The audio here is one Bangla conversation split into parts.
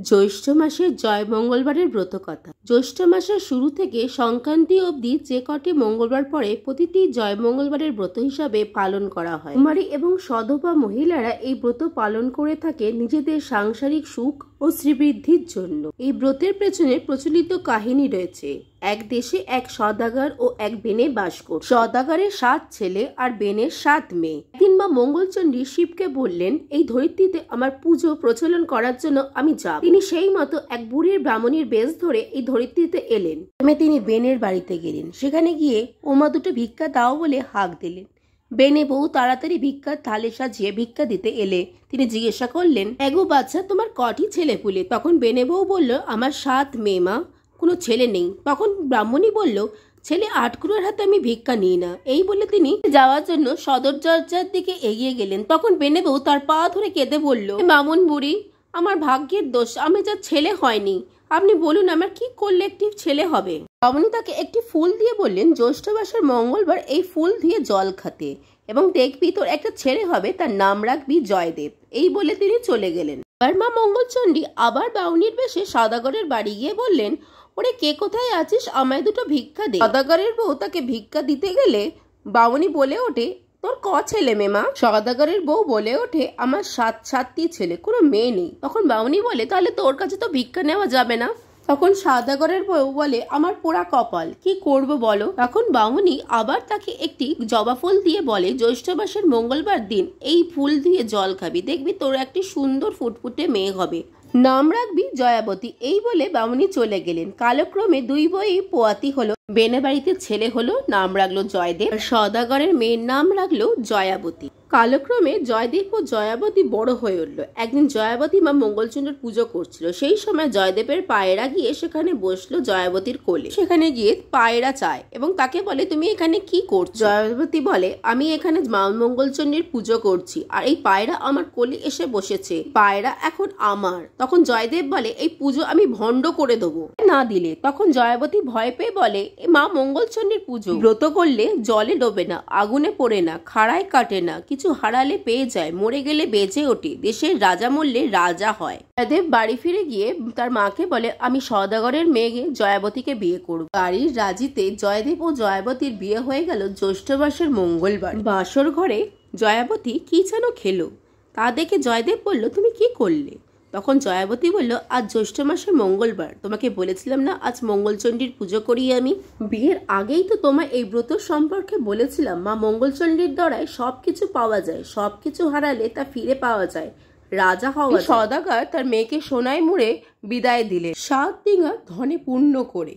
জ্যৈষ্ঠ মাসের জয় মঙ্গলবারের ব্রতকথা। জ্যৈষ্ঠ মাসের শুরু থেকে সংক্রান্তি অবধি যে কটি মঙ্গলবার পরে প্রতিটি জয় মঙ্গলবারের ব্রত হিসাবে পালন করা হয়। কুমারী এবং সধবা মহিলারা এই ব্রত পালন করে থাকে নিজেদের সাংসারিক সুখ ও শ্রীবৃদ্ধির জন্য। এই ব্রতের পেছনে প্রচলিত কাহিনী রয়েছে। এক দেশে এক সদাগর ও এক বেনে বাস করত। সদাগরের 7 ছেলে আর বেনের 7 মেয়ে। একদিন মা মঙ্গলচণ্ডী শিবকে বললেন, এই ধরিত্রীতে আমার পুজো প্রচলন করার জন্য আমি যাব। তিনি সেই মতো এক বুড়ির ব্রাহ্মণীর বেশ ধরে এই ধরিত্রীতে এলেন। তিনি বেনের বাড়িতে গেলেন। সেখানে গিয়ে ওমা দুটো ভিক্ষা দাও বলে হাঁক দিলেন। বেনে বউ তাড়াতাড়ি ভিক্ষার থালে সাজিয়ে ভিক্ষা দিতে এলে তিনি জিজ্ঞাসা করলেন, এগো বাচ্চা, তোমার কটি ছেলে পুলে? তখন বেনে বউ বলল, আমার 7 মেয়ে মা, কোনো ছেলে নেই। তখন ব্রাহ্মণী বলল, ছেলে 8 কুড়োর হাতে আমি ভিক্ষা নিই না। এই বলে তিনি যাওয়ার জন্য সদর দরজার দিকে এগিয়ে গেলেন। তখন বেনে বউ তার পা ধরে কেঁদে বলল, বামুন বুড়ি, আমার ভাগ্যের দোষ, আমি যা ছেলে হয়নি। আপনি বলুন আমার কি করলে একটি ছেলে হবে? ব্রাহ্মণী তাকে একটি ফুল দিয়ে বললেন, জ্যৈষ্ঠ মাসের মঙ্গলবার এই ফুল দিয়ে জল খাতে এবং দেখবি তোর একটা ছেলে হবে, তার নাম রাখবি জয়দেব। এই বলে তিনি চলে গেলেন। এবার মা মঙ্গলচণ্ডী আবার বাউনির বেশে সদাগরের বাড়ি গিয়ে বললেন, ওরে কে কোথায় আছিস, আমায় দুটো ভিক্ষা দে। সদাগরের বউ তাকে ভিক্ষা দিতে গেলে বাউনি বলে ওঠে, তোর ক ছেলে মেয়ে মা? সদাগরের বউ বলে ওঠে, আমার 7টি ছেলে, কোনো মেয়ে নেই। তখন বাউনি বলে, তাহলে তোর কাছে তো ভিক্ষা নেওয়া যাবে না। তখন সদাগরের বউ বলে, আমার পোড়া কপাল, কি করব বলো? তখন বামুনি আবার তাকে একটি জবা ফুল দিয়ে বলে, জ্যৈষ্ঠ মাসের মঙ্গলবার দিন এই ফুল দিয়ে জল খাবি, দেখবি তোর একটি সুন্দর ফুটফুটে মেয়ে হবে, নাম রাখবি জয়াবতী। এই বলে বামুনি চলে গেলেন। কালক্রমে 2 বই পোয়াতি হলো। বেনে বাড়িতে ছেলে হলো, নাম রাখলো জয়দেব। সদাগরের মেয়ের নাম রাখলো জয়াবতী। কালক্রমে জয়দেব ও জয়াবতী বড় হয়ে উঠল। একদিন জয়াবতী মা মঙ্গলচণ্ডীর পুজো করছিল। সেই সময় জয়দেবের পায়রা গিয়ে সেখানে বসলো জয়াবতীর কোলে। সেখানে গিয়ে পায়রা চায় এবং তাকে বলে, তুমি এখানে কি করছো? জয়াবতী বলে, আমি এখানে মা মঙ্গলচণ্ডীর পুজো করছি আর এই পায়রা আমার কোলে এসে বসেছে, পায়রা এখন আমার। তখন জয়দেব বলে, এই পুজো আমি ভণ্ড করে দেবো না দিলে। তখন জয়াবতী ভয় পেয়ে বলে, মা মঙ্গলচণ্ডীর পুজো, ব্রত করলে জলে ডোবে না, আগুনে পড়ে না, খাড়ায় কাটে না, কিছু হারালে পেয়ে যায়, মরে গেলে বেঁচে ওঠে, দেশের রাজা মরলে রাজা হয়। জয়দেব বাড়ি ফিরে গিয়ে তার মাকে বলে, আমি সদাগরের মেয়ে জয়াবতীকে বিয়ে করব। বাড়ির রাজিতে জয়দেব ও জয়াবতীর বিয়ে হয়ে গেল জ্যৈষ্ঠ মাসের মঙ্গলবার। বাসর ঘরে জয়াবতী কি যেন খেলো, তা দেখে জয়দেব বলল, তুমি কি করলে? তখন জয়াবতী বলল, আজ জ্যৈষ্ঠ মাসের মঙ্গলবার, তোমাকে বলেছিলাম না আজ মঙ্গলচণ্ডীর পুজো করি আমি? বিয়ের আগেই তো তোমায় এই ব্রত সম্পর্কে বলেছিলাম, মা মঙ্গলচণ্ডীর দ্বারায় সবকিছু পাওয়া যায়, সবকিছু হারালে তা ফিরে পাওয়া যায়, রাজা হওয়া। সদাগর তার মেয়েকে সোনায় মুড়ে বিদায় দিলে 7 ডিঙা ধনে পূর্ণ করে।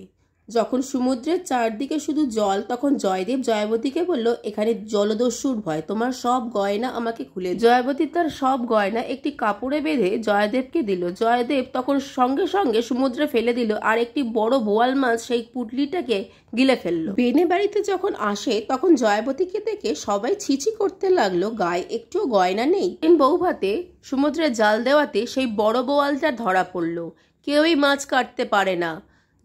যখন সমুদ্রের চারদিকে শুধু জল, তখন জয়দেব জয়াবতীকে বলল, এখানে জলদস্যুর ভয়, তোমার সব গয়না আমাকে খুলে। জয়াবতী তার সব গয়না একটি কাপড়ে বেঁধে জয়দেবকে দিল। জয়দেব তখন সঙ্গে সঙ্গে সমুদ্রে ফেলে দিল আর একটি বড় বোয়াল মাছ সেই পুটলিটাকে গিলে ফেললো। বেনে বাড়িতে যখন আসে তখন জয়াবতীকে দেখে সবাই ছিছি করতে লাগলো, গায়ে একটু গয়না নেই। বউ ভাতে সমুদ্রে জাল দেওয়াতে সেই বড় বোয়ালটা ধরা পড়লো। কেউই মাছ কাটতে পারে না।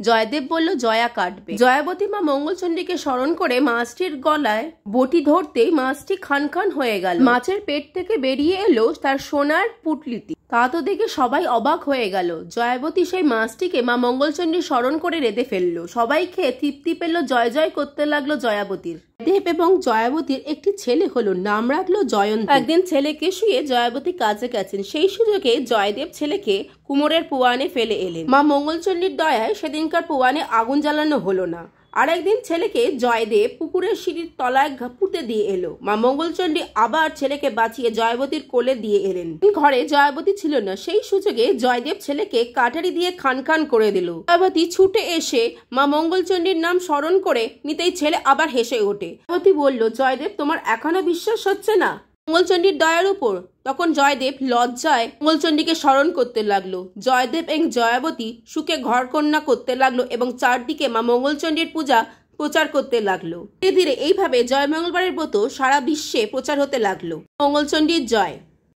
জয়দেব বলল, জয়া কাটবে। জয়াবতী মা মঙ্গলচণ্ডীকে স্মরণ করে মাছটির গলায় বটি ধরতেই মাছটি খান খান হয়ে গেল। মাছের পেট থেকে বেরিয়ে এলো তার সোনার পুটলিটি। তা তো দেখে সবাই অবাক হয়ে গেল। জয়াবতী সেই মাছটিকে মা মঙ্গলচণ্ডী স্মরণ করে রেঁধে ফেললো। সবাই খেয়ে তৃপ্তি পেল, জয় জয় করতে লাগলো জয়াবতীর। দেব এবং জয়াবতীর একটি ছেলে হলো, নাম রাখলো জয়ন্ত। একদিন ছেলেকে শুয়ে জয়াবতী কাজে গেছেন। সেই সুযোগে জয়দেব ছেলেকে কুমোরের পোয়ানে ফেলে এলেন। মা মঙ্গলচণ্ডীর দয়ায় সেদিনকার পোয়ানে আগুন জ্বালানো হলো না। আর একদিন ছেলেকে জয়দেব পুকুরের সিঁড়ির তলায় পুঁতে দিয়ে এলো। মা মঙ্গলচণ্ডী আবার ছেলেকে বাঁচিয়ে জয়াবতীর কোলে দিয়ে এলেন। ঘরে জয়াবতী ছিল না। সেই সুযোগে জয়দেব ছেলেকে কাটারি দিয়ে খান খান করে দিল। জয়াবতী ছুটে এসে মা মঙ্গলচণ্ডীর নাম স্মরণ করে নিতেই ছেলে আবার হেসে ওঠে। জয়াবতী বলল, জয়দেব তোমার এখনো বিশ্বাস হচ্ছে না মঙ্গলচণ্ডীর দয়ার উপর? তখন জয়দেব লজ্জায় মঙ্গলচণ্ডীকে স্মরণ করতে লাগলো। জয়দেব এবং জয়াবতী সুখে ঘর কন্যা করতে লাগলো এবং চারদিকে মা মঙ্গলচণ্ডীর পূজা প্রচার করতে লাগলো। ধীরে ধীরে এইভাবে জয় মঙ্গলবারের ব্রত সারা বিশ্বে প্রচার হতে লাগলো। মঙ্গলচণ্ডীর জয়।